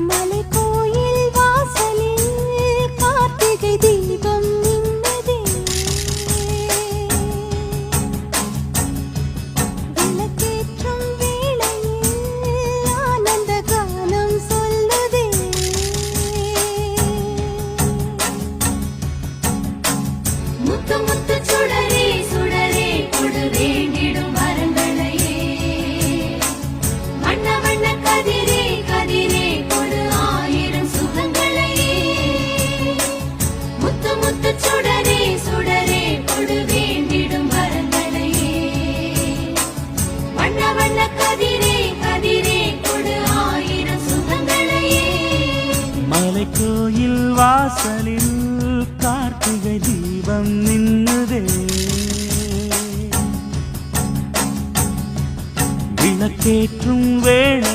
மலைக்கோயில் வாசலில் கார்த்திகை தீபம் நின்னதே. விளக்கேற்றும் வேளையில் ஆனந்த கானம் சொல்லுதே. முத்து முத்து சுடரே சுடரே கொடு வேண்டிடும் வரங்களையே. வண்ண வண்ண கதிரே கதிரே கொடு ஆயிரம் சுகங்களையே. முத்து முத்து சுடரே சுடரே கொடு வேண்டிடும் வரங்களையே. வண்ண வண்ண கதிரே கதிரே கொடு ஆயிரம் சுகங்களையே. மலைக்கோயில் வாசலில் கார்த்திகை தீபம் நின்னுதே. விளக்கேற்றும் வேளை